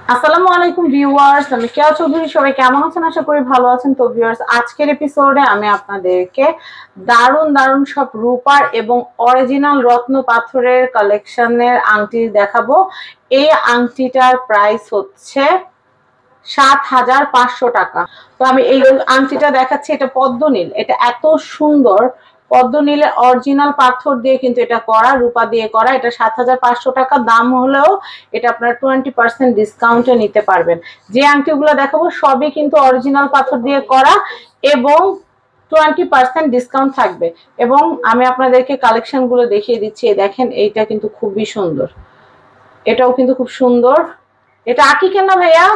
আসসালামু আলাইকুম ভিউয়ার্স, আমি কেয়া চৌধুরী। সবাই কেমন আছেন? আশা করি ভালো আছেন। তো ভিউয়ার্স, আজকের এপিসোডে আমি আপনাদেরকে দারুণ দারুণ সব রূপার এবং অরিজিনাল রত্ন পাথরের কালেকশনের আংটি দেখাবো। এই আংটিটার প্রাইস হচ্ছে ৭,৫০০ টাকা। তো আমি এই আংটিটা দেখাচ্ছি, এটা পদ্মনীল। এটা এত সুন্দর, পদ্মনীলের অরিজিনাল পাথর দিয়ে কিন্তু এটা করা, রূপা দিয়ে করা। এটা ৭,৫০০ টাকা দাম হলেও এটা আপনারা 20% ডিসকাউন্টে নিতে পারবেন। যে আংটিগুলো দেখাবো সবই কিন্তু অরিজিনাল পাথর দিয়ে করা এবং 20% ডিসকাউন্ট থাকবে। এবং আমি আপনাদেরকে কালেকশন গুলো দেখিয়ে দিচ্ছি। দেখেন, এইটা কিন্তু খুবই সুন্দর, এটাও কিন্তু খুব সুন্দর। এটা আকিকের না ভাইয়া?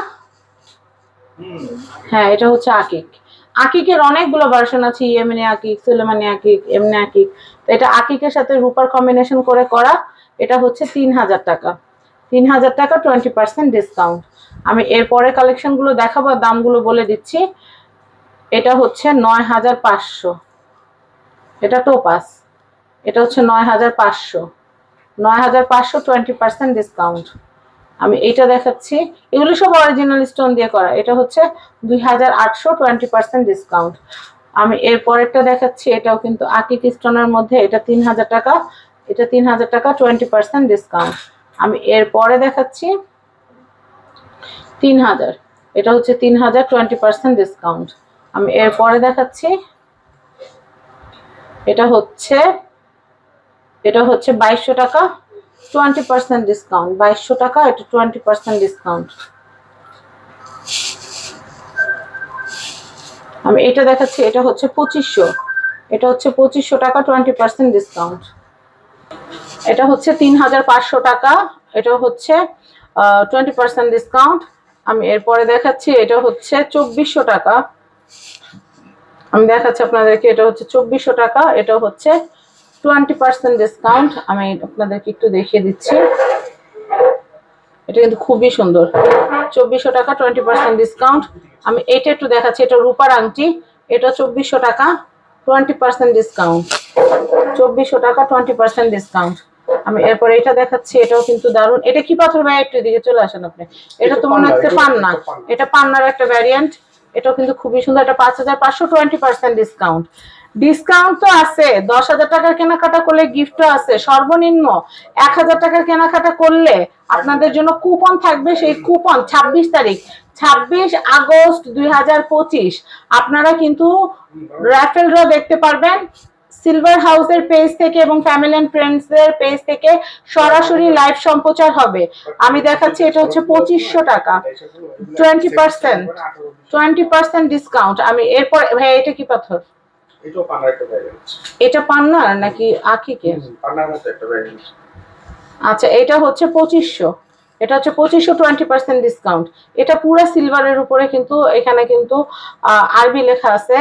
হ্যাঁ, এটা হচ্ছে আকিক। আকিকের অনেকগুলো ভার্সন আছে, ইয়েমেনি আকিক, সুলেমানি আকিক, এমনি আকিক। তো এটা আকিকের সাথে রূপার কম্বিনেশন করে করা। এটা হচ্ছে ৩,০০০ টাকা। ৩,০০০ টাকা 20% ডিসকাউন্ট। আমি এরপরে কালেকশন গুলো দেখাবো, দামগুলো বলে দিচ্ছি। এটা হচ্ছে ৯,৫০০। এটা টোপাস। এটা হচ্ছে ৯,৫০০। ৯,৫০০ 20% ডিসকাউন্ট। আমি এইটা দেখাচ্ছি, এগুলো সব অরিজিনাল স্টোন দিয়ে করা। এটা হচ্ছে ২,৮০০, 20% ডিসকাউন্ট। আমি এরপরেরটা দেখাচ্ছি, এটাও কিন্তু আকিক স্টোনের মধ্যে। এটা ৩,০০০ টাকা। এটা ৩,০০০ টাকা 20% ডিসকাউন্ট। আমি এরপরে দেখাচ্ছি ৩,০০০। এটা হচ্ছে ৩,০০০ 20% ডিসকাউন্ট। আমি এরপরে দেখাচ্ছি, এটা হচ্ছে ২২০০ টাকা 20% ডিসকাউন্ট। ২২০০ টাকা, এটা 20% ডিসকাউন্ট। আমি এটা দেখাচ্ছি, এটা হচ্ছে ২৫০০। এটা হচ্ছে ২৫০০ টাকা 20% ডিসকাউন্ট। এটা হচ্ছে ৩,৫০০ টাকা। এটা হচ্ছে 20% ডিসকাউন্ট। আমি এরপরে দেখাচ্ছি, এটা হচ্ছে ২৪০০ টাকা। আমি দেখাচ্ছি আপনাদেরকে, এটা হচ্ছে ২৪০০ টাকা। এটা হচ্ছে 20% ডিসকাউন্ট। আমি আপনাদেরকে একটু দেখিয়ে দিচ্ছি। এটা কিন্তু খুবই সুন্দর। ২৪০০ টাকা 20% ডিসকাউন্ট। আমি এটা একটু দেখাচ্ছি, এটা রূপার আংটি। এটা ২৪০০ টাকা 20% ডিসকাউন্ট। ২৪০০ টাকা 20% ডিসকাউন্ট। আমি এরপরে এটা দেখাচ্ছি, এটাও কিন্তু দারুণ। এটা কি পাথর ভাই? একটু দিকে চলে আসেন আপনি। এটা তো মনে হচ্ছে পান্না। এটা পান্নার একটা ভ্যারিয়েন্ট। এটাও কিন্তু খুবই সুন্দর। এটা ৫,৫০০, 20% ডিসকাউন্ট। ডিসকাউন্ট তো আছে। ১০,০০০ টাকার কেনাকাটা করলে গিফটও আছে। সর্বনিম্ন ১,০০০ টাকার কেনাকাটা করলে আপনাদের জন্য কুপন থাকবে। সেই কুপন ২৬ তারিখ, ২৬ আগস্ট ২০২৫ আপনারা কিন্তু রাফেল ড্র দেখতে পারবেন সিলভার হাউসের পেজ থেকে এবং ফ্যামিলি এন্ড ফ্রেন্ডস এর পেজ থেকে সরাসরি লাইভ সম্প্রচার হবে। আমি দেখাচ্ছি, এটা হচ্ছে ২৫০০ টাকা 20% ডিসকাউন্ট। আমি এরপর ভাই, এটা কি পাথর? এটাও পান্নার একটা ভ্যারিয়েন্ট। এটা পান্নার নাকি আকিকের? পান্নার মতো একটা ভ্যারিয়েন্ট। আচ্ছা, এটা হচ্ছে ২৫০০। এটা হচ্ছে ২৫০০, 20% ডিসকাউন্ট। এটা পুরো সিলভারের উপরে, কিন্তু এখানে কিন্তু আরবি লেখা আছে।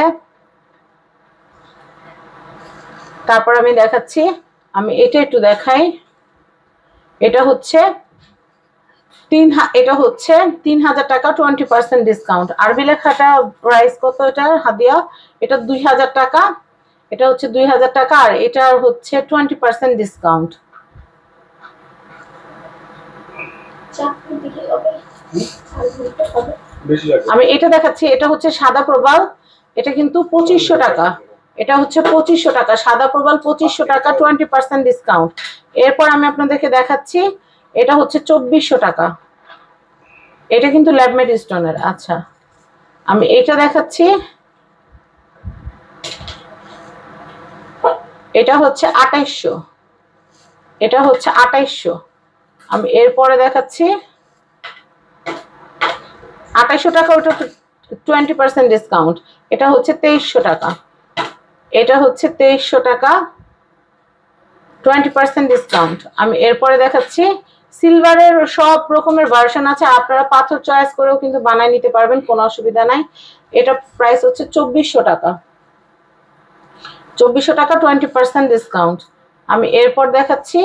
তারপর আমি দেখাচ্ছি, আমি এটা একটু দেখাই। এটা হচ্ছে ৩,০০০ টাকা 20% ডিসকাউন্ট। আরবি লেখাটা প্রাইস কত? এটা হাদিয়া, এটা ২,০০০ টাকা। এটা হচ্ছে ২,০০০ টাকা। আর এটা হচ্ছে 20% ডিসকাউন্ট। আমি এটা দেখাচ্ছি, এটা হচ্ছে সাদা প্রবাল। এটা কিন্তু ২৫০০ টাকা। এটা হচ্ছে ২৫০০ টাকা সাদা প্রবাল, ২৫০০ টাকা 20% ডিসকাউন্ট। এরপর আমি আপনাদেরকে দেখাচ্ছি, এটা হচ্ছে ২৪০০ টাকা। এটা কিন্তু ল্যাবমেড স্টোনের। আচ্ছা, আমি এটা দেখাচ্ছি, এটা হচ্ছে ২৮০০। এটা হচ্ছে ২৮০০। আমি এরপরে দেখাচ্ছি ২৮০০ টাকা, ওটা 20% ডিসকাউন্ট। এটা হচ্ছে ২৩০০ টাকা। এটা হচ্ছে ২৩০০ টাকা 20% ডিসকাউন্ট। আমি এরপরে দেখাচ্ছি, সিলভারের সব রকমের ভার্সন আছে। আপনারা পাথর চয়েস করেও কিন্তু বানায় নিতে পারবেন, কোনো অসুবিধা নাই। এটা প্রাইস হচ্ছে ২৪০০ টাকা। ২৪০০ টাকা 20% ডিসকাউন্ট। আমি এরপর দেখাচ্ছি,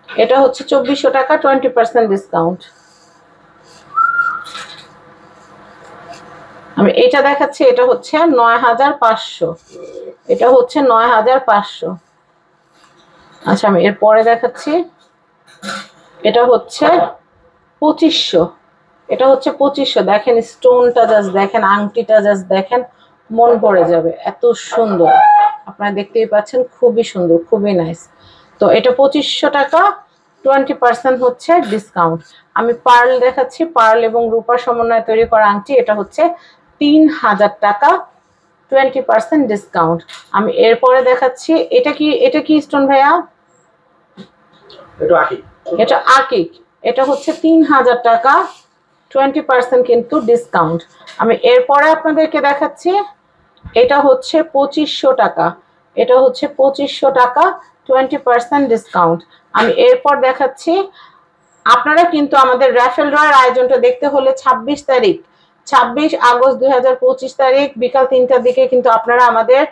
এটা হচ্ছে ২৪০০ টাকা 20% ডিসকাউন্ট। আমি এটা দেখাচ্ছি, এটা হচ্ছে ৯,৫০০। এটা হচ্ছে ৯,৫০০। আচ্ছা, আমি এরপরে দেখাচ্ছি, এটা হচ্ছে 2500, এটা হচ্ছে 2500। দেখেন স্টোনটা জাস্ট দেখেন, আংটিটা জাস্ট দেখেন, মন পড়ে যাবে, এত সুন্দর। আপনারা দেখতেই পাচ্ছেন, খুবই সুন্দর, খুবই নাইস। তো এটা 2500 টাকা, 20% হচ্ছে ডিসকাউন্ট। আমি পার্ল দেখাচ্ছি, পার্ল এবং রূপার সমন্বয়ে তৈরি করা আংটি, এটা হচ্ছে 3000 টাকা, 20% ডিসকাউন্ট। আমি এরপরে দেখাচ্ছি, এটা কি স্টোন ভাইয়া? এটা আকিক, এটা হচ্ছে 3000 টাকা, 20% কিন্তু ডিসকাউন্ট। আমি এরপরে আপনাদেরকে দেখাচ্ছি, এটা হচ্ছে 2500 টাকা, এটা হচ্ছে 2500 টাকা, 20% ডিসকাউন্ট। আমি এরপর দেখাচ্ছি, আপনারা কিন্তু আমাদের র্যাফেল ড্রয়ের আয়োজনটা দেখতে হলে 26 তারিখ, 26 আগস্ট 2025 তারিখ বিকাল 3টার দিকে কিন্তু আপনারা আমাদের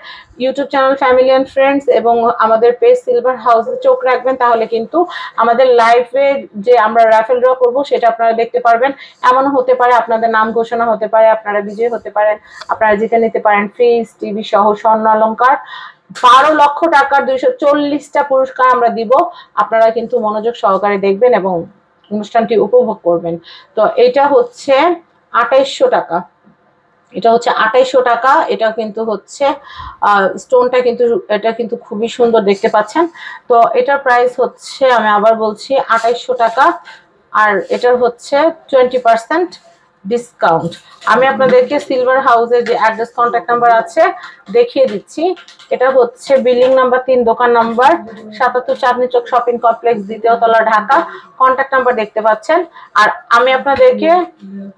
YouTube channel family and friends এবং আমাদের পেজ সিলভার হাউসে চোখ রাখবেন, তাহলে কিন্তু আমাদের লাইভে যে আমরা র্যাফেল ড্র করব সেটা আপনারা দেখতে পারবেন। এমন হতে পারে আপনাদের নাম ঘোষণা হতে পারে, আপনারা বিজয়ী হতে পারেন, আপনারা জিতে নিতে পারেন ফ্রিজ, টিভি সহ স্বর্ণ অলংকার। 12 লক্ষ টাকার 240টা পুরস্কার আমরা দিব। আপনারা কিন্তু মনোযোগ সহকারে দেখবেন এবং অনুষ্ঠানটি উপভোগ করবেন। তো এটা হচ্ছে 2800 টাকা, এটা হচ্ছে 2800 টাকা। এটা কিন্তু হচ্ছে স্টোনটা কিন্তু, এটা কিন্তু খুবই সুন্দর দেখতে পাচ্ছেন। তো এটার প্রাইস হচ্ছে, আমি আবার বলছি, 2800 টাকা, আর এটার হচ্ছে 20% ডিসকাউন্ট। আমি আপনাদেরকে সিলভার হাউসের যে অ্যাড্রেস কন্ট্যাক্ট নাম্বার আছে দেখিয়ে দিচ্ছি। এটা হচ্ছে বিল্ডিং নাম্বার 3, দোকান নাম্বার 77, চাঁদনী চক শপিং কমপ্লেক্স, 2য় তলা, ঢাকা। কন্ট্যাক্ট নাম্বার দেখতে পাচ্ছেন। আর আমি আপনাদেরকে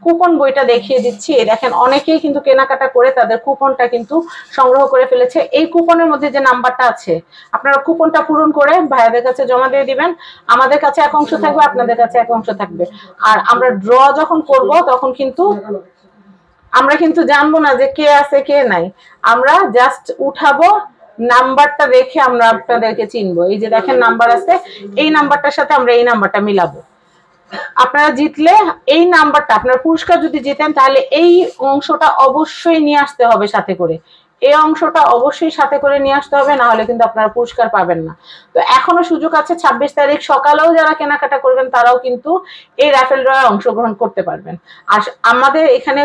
কুপন বইটা দেখিয়ে দিচ্ছি। এই দেখেন, অনেকেই কিন্তু কেনাকাটা করে তাদের কুপনটা কিন্তু সংগ্রহ করে ফেলেছে। এই কুপনের মধ্যে যে নাম্বারটা আছে, আপনারা কুপনটা পূরণ করে ভাইয়াদের কাছে জমা দিয়ে দিবেন। আমাদের কাছে এক অংশ থাকবে, আপনাদের কাছে এক অংশ থাকবে। আর আমরা ড্র যখন করব তখন কিন্তু আমরা কিন্তু জানবো না যে কে আছে কে নাই, আমরা জাস্ট উঠাবো, নাম্বারটা দেখে আমরা আপনাদেরকে চিনবো। এই যে দেখেন নাম্বার আছে, এই নাম্বারটার সাথে আমরা এই নাম্বারটা মিলাবো। আপনারা জিতলে এই নাম্বারটা, আপনার পুরস্কার যদি জিতেন তাহলে এই অংশটা অবশ্যই নিয়ে আসতে হবে সাথে করে, এই অংশটা অবশ্যই সাথে করে নিয়ে আসতে হবে, না হলে কিন্তু আপনারা পুরস্কার পাবেন না। তো এখনো সুযোগ আছে, 26 তারিখ সকালেও যারা কেনাকাটা করবেন তারাও কিন্তু এই র্যাফেল ড্রয়ে অংশগ্রহণ করতে পারবেন। আর আমাদের এখানে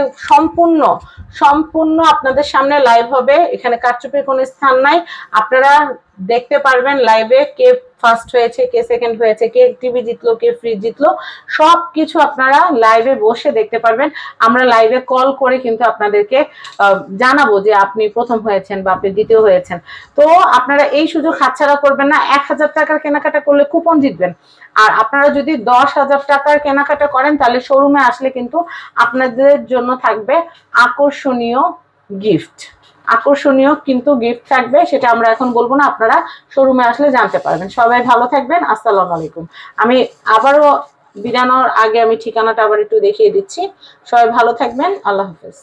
সম্পূর্ণ আপনাদের সামনে লাইভ হবে, এখানে কারচুপির কোনো স্থান নাই। আপনারা দেখতে পারবেন লাইভে কে ফার্স্ট হয়েছে, কে সেকেন্ড হয়েছে, কে টিভি জিতলো, কে ফ্রিজ জিতলো, সবকিছু আপনারা লাইভে বসে দেখতে পারবেন। আমরা লাইভে কল করে কিন্তু আপনাদেরকে জানাবো যে আপনি প্রথম হয়েছেন বা আপনি দ্বিতীয় হয়েছেন। তো আপনারা এই সুযোগ হাতছাড়া করবেন না। 1000 টাকার কেনাকাটা করলে কুপন জিতবেন। আর আপনারা যদি 10,000 টাকার কেনাকাটা করেন তাহলে শোরুমে আসলে কিন্তু আপনাদের জন্য থাকবে আকর্ষণীয় গিফট। আকর্ষণীয় কিন্তু গিফট থাকবে, সেটা আমরা এখন বলবো না, আপনারা শোরুমে আসলে জানতে পারবেন। সবাই ভালো থাকবেন, আসসালামু আলাইকুম। আমি আবারও বিদানোর আগে আমি ঠিকানাটা আবার একটু দেখিয়ে দিচ্ছি। সবাই ভালো থাকবেন, আল্লাহ হাফেজ।